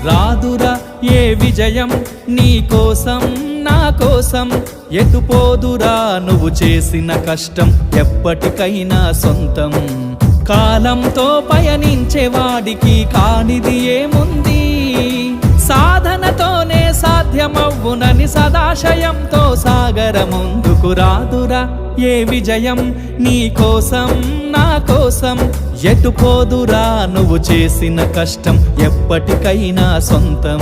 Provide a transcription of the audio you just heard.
రాదురా ఏ విజయం నీ కోసం నా కోసం, ఎటుపోదురా నువ్వు చేసిన కష్టం ఎప్పటికైనా సొంతం. కాలంతో పయనించేవాడికి కానిది ఏముంది, సాధనతోనే సాధ్యమవ్వునని సదాశయంతో సాగర ముందుకు. రాదురా ఏ విజయం నీ కోసం నా కోసం, ఎటుపోదురా నువ్వు చేసిన కష్టం ఎప్పటికైనా సొంతం.